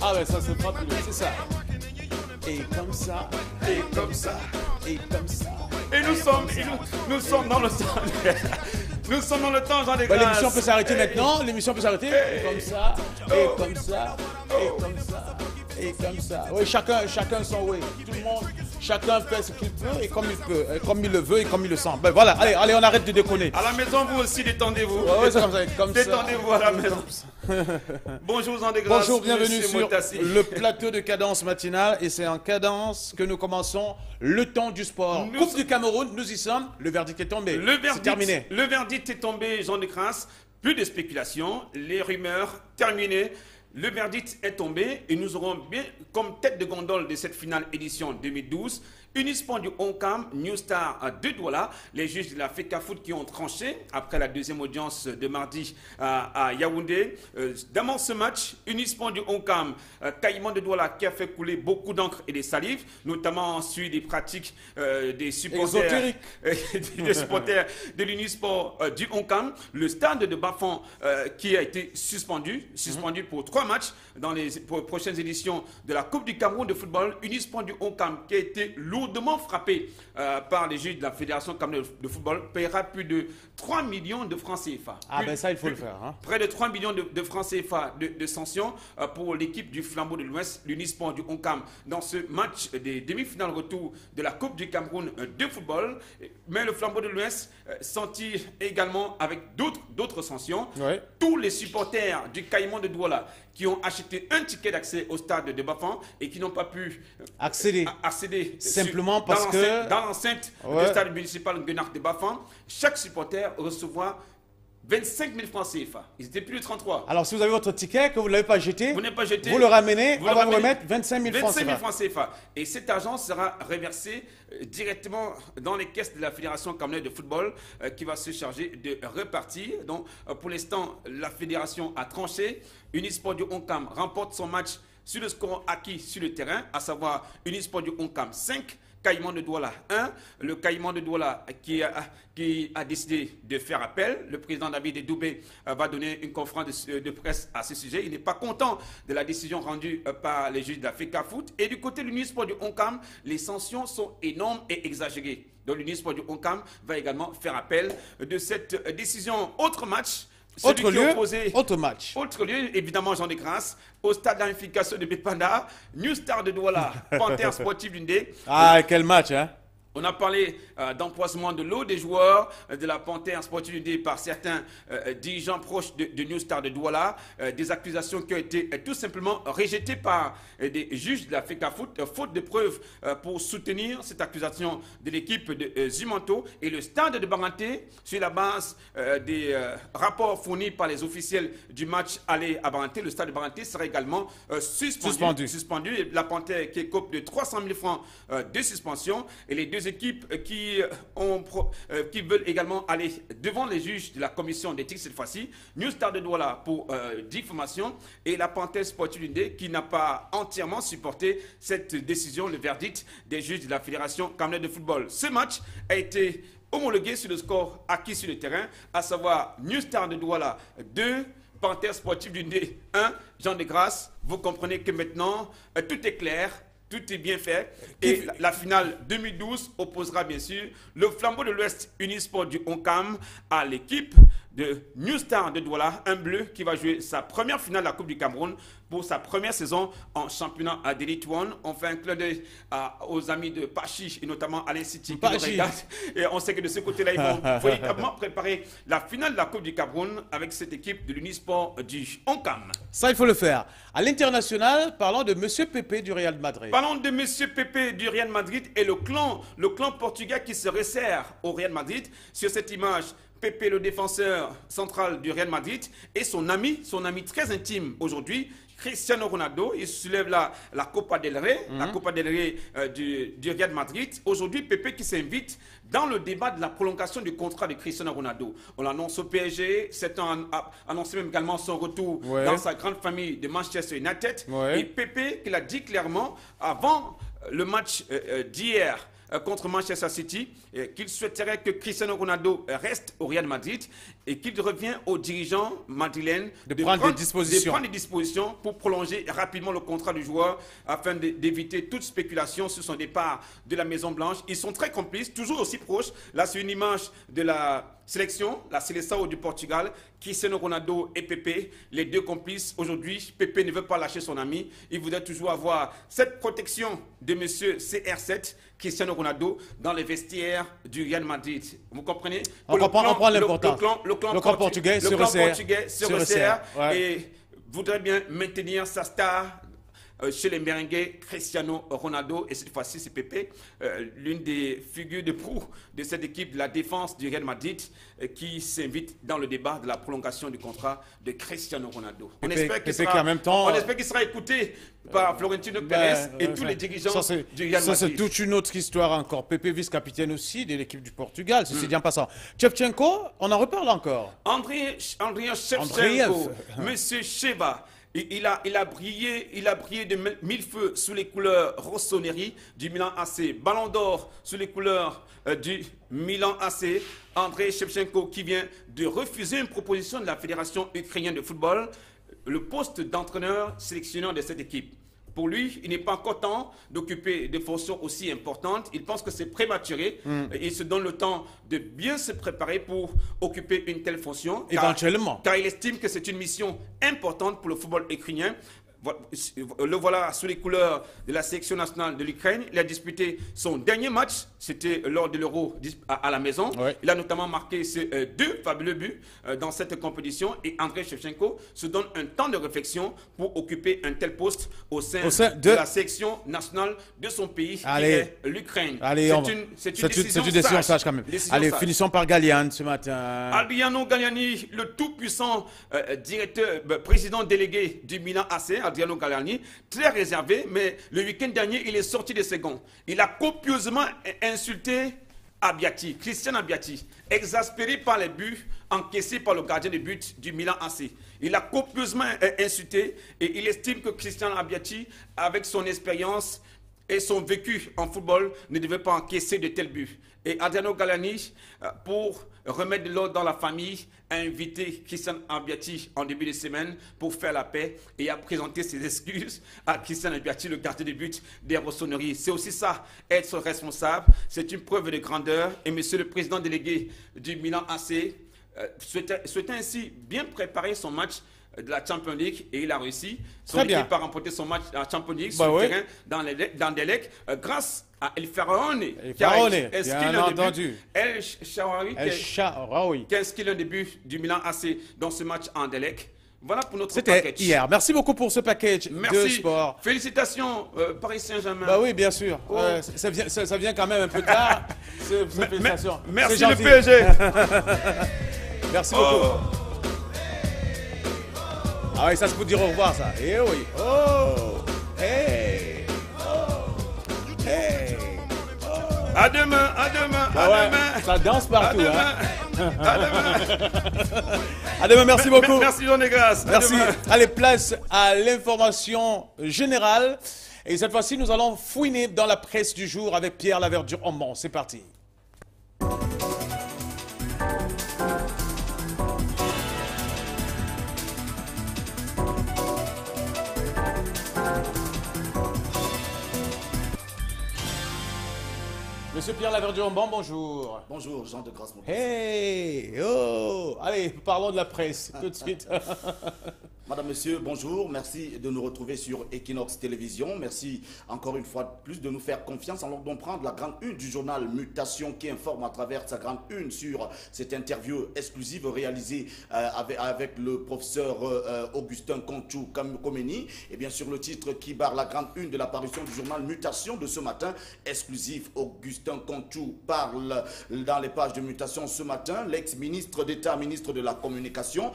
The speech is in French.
Ah ouais, ça c'est fabuleux, c'est ça. Et comme ça, et comme ça, et comme ça. Et nous sommes dans le temps. Nous sommes dans le temps, Jean de Grâce. L'émission peut s'arrêter maintenant, l'émission peut s'arrêter. Et comme ça, et comme ça, et comme ça, et comme ça. Oui, chacun son oui. Tout le monde, chacun fait ce qu'il peut et comme il peut, et comme il le veut et comme il le sent. Ben voilà, allez, on arrête de déconner. À la maison, vous aussi, détendez-vous. Ouais, c'est comme ça, comme ça. Détendez-vous à la maison. Bonjour, Jean de Grâce. Bonjour, bienvenue Monsieur sur Motassi. le plateau de Cadence Matinale. Et c'est en cadence que nous commençons le temps du sport. Coupe du Cameroun, nous y sommes. Le verdict est tombé. C'est terminé. Le verdict est tombé, Jean de Grâce. Plus de spéculation, les rumeurs terminées. Le verdict est tombé et nous aurons bien comme tête de gondole de cette finale édition 2012 Unisport du Oncam, New Star de Douala, les juges de la FECAFOOT qui ont tranché après la deuxième audience de mardi à Yaoundé. Dans ce match, Unisport du Oncam, Caïman de Douala qui a fait couler beaucoup d'encre et des salives, notamment sur des pratiques des supporters, des supporters de l'Unisport du Oncam. Le stade de Bafan qui a été suspendu pour 3 matchs dans les prochaines éditions de la Coupe du Cameroun de football. Unisport du Oncam qui a été lourdement frappé par les juges de la Fédération camerounaise de football paiera plus de 3 millions de francs CFA. Ah ben ça, il faut le faire. Hein. Près de 3 millions de francs CFA de sanctions pour l'équipe du Flambeau de l'Ouest, l'Unisport du Oncam, dans ce match des demi-finales retour de la Coupe du Cameroun de football. Mais le Flambeau de l'Ouest sentit également avec d'autres sanctions. Ouais. Tous les supporters du Caïman de Douala qui ont acheté un ticket d'accès au stade de Bafan et qui n'ont pas pu accéder simplement parce que dans l'enceinte du stade municipal Guenard de Bafan, chaque supporter recevra 25 000 francs CFA. Ils étaient plus de 33. Alors, si vous avez votre ticket, que vous ne l'avez pas jeté, vous le ramenez, on va vous remettre 25 000 francs 25 000 francs CFA. Et cet argent sera reversé directement dans les caisses de la Fédération camerounaise de football qui va se charger de repartir. Donc, pour l'instant, la Fédération a tranché. Unisport du Oncam remporte son match sur le score acquis sur le terrain, à savoir Unisport du Oncam 5. Caïman de Douala 1, le Caïman de Douala qui a décidé de faire appel. Le président David Doubé va donner une conférence de presse à ce sujet. Il n'est pas content de la décision rendue par les juges de la FECAFOOT. Et du côté de l'Unisport du Oncam, les sanctions sont énormes et exagérées. Donc l'Unisport du Oncam va également faire appel de cette décision. Autre match. Autre match. Autre lieu, évidemment, Jean de Grâce, au stade d'amplification de Bépanda, New Star de Douala, Panthère Sportive Dundee. Ah, quel match, hein? On a parlé d'empoisonnement de l'eau des joueurs de la Panthère Sportive Dundee par certains dirigeants proches de New Star de Douala. Des accusations qui ont été tout simplement rejetées par des juges de la FECAFOOT, faute de preuves pour soutenir cette accusation de l'équipe de Zumanto. Et le stade de Baranté, sur la base des rapports fournis par les officiels du match aller à Baranté, le stade de Baranté sera également suspendu. Et la Panthère qui écope de 300 000 francs de suspension. Et les deux équipes qui veulent également aller devant les juges de la commission d'éthique cette fois-ci, New Star de Douala pour diffamation et la Panthère Sportive Dundee qui n'a pas entièrement supporté cette décision, le verdict des juges de la Fédération camerounaise de football. Ce match a été homologué sur le score acquis sur le terrain, à savoir New Star de Douala 2, Panthère Sportive Dundee 1. Jean de Grâce, vous comprenez que maintenant tout est clair. Tout est bien fait. Et la finale 2012 opposera bien sûr le Flambeau de l'Ouest Unisport du Oncam à l'équipe de New Star de Douala, un bleu qui va jouer sa première finale de la Coupe du Cameroun pour sa première saison en championnat d'Elite One. On fait un clin d'œil aux amis de Pachi et notamment Alain City qui nous regardent. Et on sait que de ce côté-là, ils vont véritablement préparer la finale de la Coupe du Cameroun avec cette équipe de l'Unisport du Oncam. Ça, il faut le faire. À l'international, parlons de M. Pepe du Real Madrid. Parlons de M. Pepe du Real Madrid et le clan portugais qui se resserre au Real Madrid. Sur cette image, Pepe, le défenseur central du Real Madrid, et son ami très intime aujourd'hui, Cristiano Ronaldo. Il soulève la Copa del Rey, la Copa del Rey du Real Madrid. Aujourd'hui, Pepe qui s'invite dans le débat de la prolongation du contrat de Cristiano Ronaldo. On l'annonce au PSG, c'est annoncé même également son retour dans sa grande famille de Manchester United. Et Pepe qui l'a dit clairement avant le match d'hier contre Manchester City, qu'il souhaiterait que Cristiano Ronaldo reste au Real Madrid et qu'il revient aux dirigeants madrilènes de prendre des dispositions pour prolonger rapidement le contrat du joueur afin d'éviter toute spéculation sur son départ de la Maison Blanche. Ils sont très complices, toujours aussi proches. Là, c'est une image de la sélection, la Seleção du Portugal, Cristiano Ronaldo et Pepe, les deux complices. Aujourd'hui, Pepe ne veut pas lâcher son ami. Il voudrait toujours avoir cette protection de monsieur CR7, Cristiano Ronaldo, dans les vestiaires du Real Madrid. Vous comprenez? On prend l'importance. Le clan portugais se resserre et voudrait bien maintenir sa star chez les merengues, Cristiano Ronaldo, et cette fois-ci c'est Pepe, l'une des figures de proue de cette équipe de la défense du Real Madrid, qui s'invite dans le débat de la prolongation du contrat de Cristiano Ronaldo. On espère qu'il sera écouté par Florentino Pérez et tous les dirigeants du Real Madrid. Ça, c'est toute une autre histoire encore. Pepe, vice-capitaine aussi de l'équipe du Portugal, ceci dit en passant. Shevchenko, on en reparle encore. Andriy Shevchenko, Monsieur Sheva. Il a brillé de mille feux sous les couleurs rossoneri du Milan AC. Ballon d'or sous les couleurs du Milan AC. Andriy Shevchenko qui vient de refuser une proposition de la Fédération ukrainienne de football, le poste d'entraîneur sélectionneur de cette équipe. Pour lui, il n'est pas encore temps d'occuper des fonctions aussi importantes. Il pense que c'est prématuré. Il se donne le temps de bien se préparer pour occuper une telle fonction. Éventuellement. Car il estime que c'est une mission importante pour le football ukrainien. Le voilà sous les couleurs de la sélection nationale de l'Ukraine. Il a disputé son dernier match, c'était lors de l'Euro à la maison. Ouais. Il a notamment marqué ses 2 fabuleux buts dans cette compétition. Et Andriy Shevchenko se donne un temps de réflexion pour occuper un tel poste au sein de la sélection nationale de son pays, qui est l'Ukraine. C'est une décision sage quand même. Allez, finissons par Galliani ce matin. Adriano Galliani, le tout-puissant président délégué du Milan AC, Adriano Galliani, très réservé, mais le week-end dernier, il est sorti de ses gonds. Il a copieusement insulté Abbiati, Christian Abbiati, exaspéré par les buts encaissés par le gardien de but du Milan AC. Il a copieusement insulté et il estime que Christian Abbiati, avec son expérience et son vécu en football, ne devait pas encaisser de tels buts. Et Adriano Galliani, pour remettre de l'ordre dans la famille, a invité Christian Abbiati en début de semaine pour faire la paix et a présenté ses excuses à Christian Abbiati, le gardien de but des Rossoneri. C'est aussi ça, être responsable. C'est une preuve de grandeur. Et monsieur le président délégué du Milan AC souhaitait ainsi bien préparer son match de la Champions League et il a réussi. Son équipe a remporté son match à la Champions League sur le terrain dans Delec grâce à El Faraone qui a inscrit El Shaarawy qui a inscrit l'un des buts du Milan AC dans ce match en Delec. Voilà pour notre package. C'était hier. Merci beaucoup pour ce package de sport. Félicitations Paris Saint-Germain. Bah oui, bien sûr. Oh. Ça vient quand même un peu tard. Félicitations. Merci le PSG. Merci beaucoup. Ah oui, ça se peut dire au revoir, ça. Eh oui. Oh. Hey. Oh. Hey. Oh. À demain, à demain, à demain. Ça danse partout, à demain. À demain, merci beaucoup. Merci, Jean Negras. Merci. Allez, place à l'information générale. Et cette fois-ci, nous allons fouiner dans la presse du jour avec Pierre Laverdure-Hombon. C'est parti. Monsieur Pierre Laverdure-Hombon, bonjour. Bonjour, Jean de Grasse. Hey, oh, allez, parlons de la presse tout de suite. Madame, Monsieur, bonjour. Merci de nous retrouver sur Equinox Télévision. Merci encore une fois de plus de nous faire confiance en l'ordre d'en prendre la grande une du journal Mutation qui informe à travers sa grande une sur cette interview exclusive réalisée avec le professeur Augustin Conchou-Komeni. Et bien sûr, le titre qui barre la grande une de l'apparition du journal Mutation de ce matin, exclusif. Augustin Conchou parle dans les pages de Mutation ce matin. L'ex-ministre d'État, ministre de la Communication,